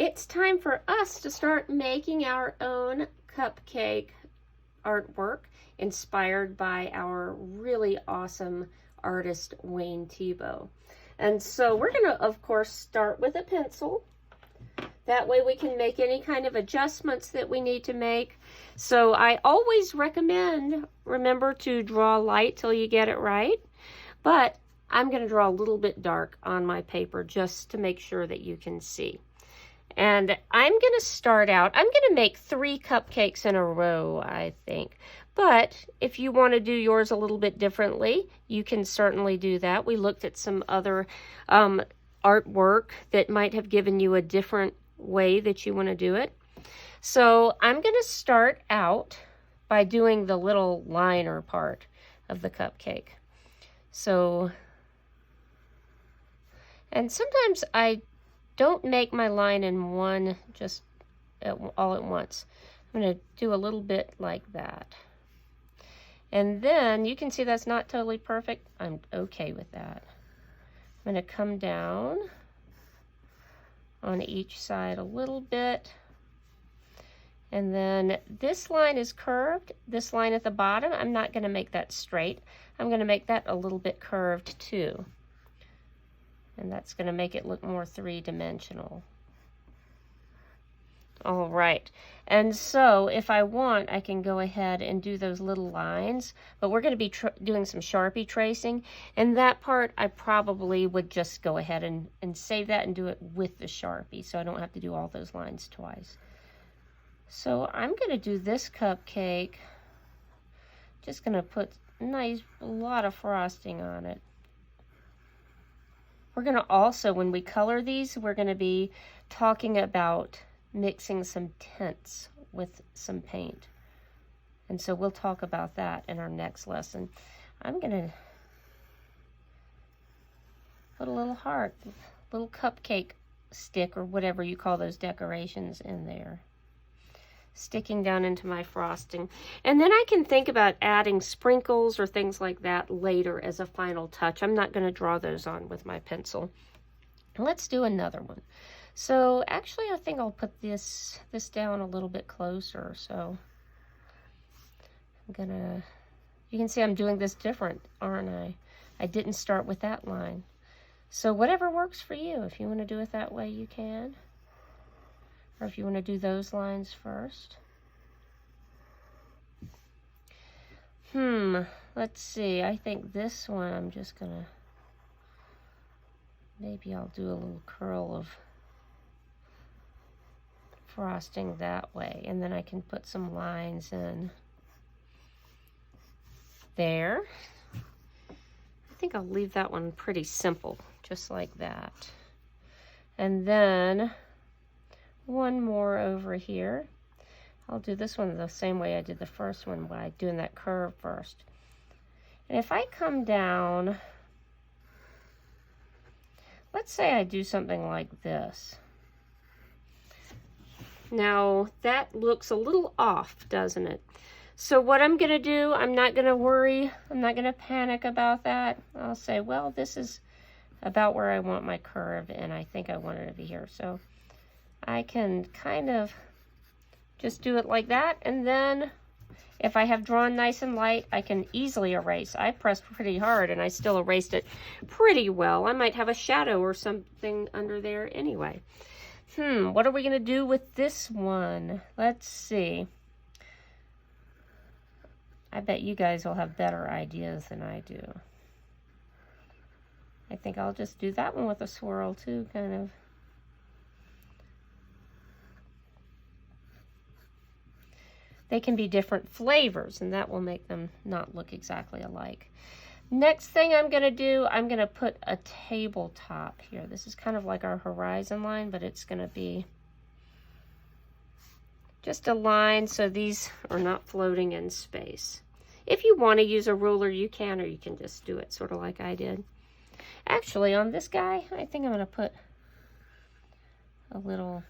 it's time for us to start making our own cupcake artwork inspired by our really awesome artist Wayne Thiebaud. And so we're going to, of course, start with a pencil. That way we can make any kind of adjustments that we need to make. So I always recommend, remember to draw light till you get it right. But I'm going to draw a little bit dark on my paper just to make sure that you can see. And I'm going to start out, I'm going to make 3 cupcakes in a row, I think. But if you want to do yours a little bit differently, you can certainly do that. We looked at some other artwork that might have given you a different way that you want to do it. So I'm going to start out by doing the little liner part of the cupcake. So, and sometimes I don't make my line in one just all at once. I'm going to do a little bit like that. And then you can see that's not totally perfect. I'm okay with that. I'm going to come down on each side a little bit. And then this line is curved. This line at the bottom, I'm not going to make that straight. I'm going to make that a little bit curved too. And that's going to make it look more three-dimensional. All right. And so if I want, I can go ahead and do those little lines. But we're going to be doing some Sharpie tracing. And that part, I probably would just go ahead and save that and do it with the Sharpie. So I don't have to do all those lines twice. So I'm going to do this cupcake. Just going to put a lot of frosting on it. We're going to also, when we color these, we're going to be talking about mixing some tints with some paint. And so we'll talk about that in our next lesson. I'm going to put a little heart, little cupcake stick or whatever you call those decorations in there, sticking down into my frosting. And then I can think about adding sprinkles or things like that later as a final touch. I'm not going to draw those on with my pencil. Let's do another one. So actually I think I'll put this down a little bit closer. So I'm gonna, you can see I'm doing this different, aren't I? I didn't start with that line. So whatever works for you. If you want to do it that way, you can. Or if you want to do those lines first. Let's see. I think this one I'm just gonna, maybe I'll do a little curl of frosting that way. And then I can put some lines in there. I think I'll leave that one pretty simple, just like that. And then one more over here. I'll do this one the same way I did the first one by doing that curve first. And if I come down, let's say I do something like this. Now that looks a little off, doesn't it? So what I'm going to do, I'm not going to worry, I'm not going to panic about that. I'll say, well, this is about where I want my curve, and I think I want it to be here. So I can kind of just do it like that, and then if I have drawn nice and light, I can easily erase. I pressed pretty hard, and I still erased it pretty well. I might have a shadow or something under there anyway. What are we going to do with this one? Let's see. I bet you guys will have better ideas than I do. I think I'll just do that one with a swirl too, kind of. They can be different flavors, and that will make them not look exactly alike. Next thing I'm going to do, I'm going to put a tabletop here. This is kind of like our horizon line, but it's going to be just a line so these are not floating in space. If you want to use a ruler, you can, or you can just do it sort of like I did. Actually, on this guy, I think I'm going to put a little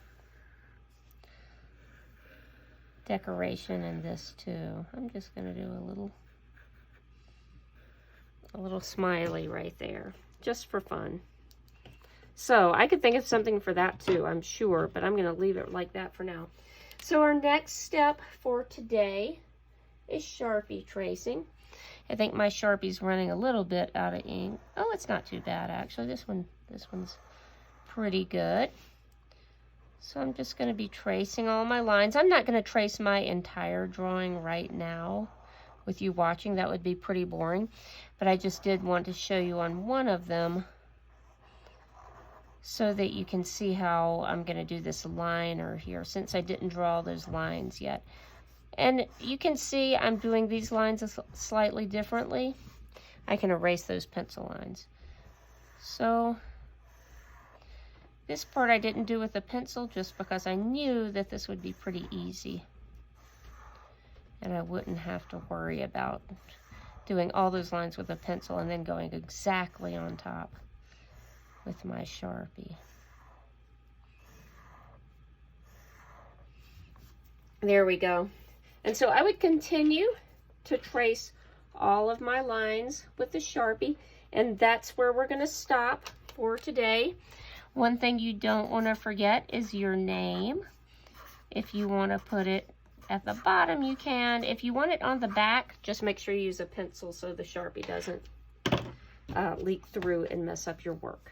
decoration in this too. I'm just going to do a little smiley right there, just for fun. So I could think of something for that too, I'm sure, but I'm going to leave it like that for now. So our next step for today is Sharpie tracing. I think my Sharpie's running a little bit out of ink. Oh, it's not too bad actually. This one's pretty good. So I'm just going to be tracing all my lines. I'm not going to trace my entire drawing right now with you watching. That would be pretty boring. But I just did want to show you on one of them so that you can see how I'm going to do this liner here, since I didn't draw those lines yet. And you can see I'm doing these lines slightly differently. I can erase those pencil lines. So this part I didn't do with a pencil just because I knew that this would be pretty easy. And I wouldn't have to worry about doing all those lines with a pencil and then going exactly on top with my Sharpie. There we go. And so I would continue to trace all of my lines with the Sharpie, and that's where we're going to stop for today. One thing you don't want to forget is your name. If you want to put it at the bottom, you can. If you want it on the back, just make sure you use a pencil so the Sharpie doesn't leak through and mess up your work.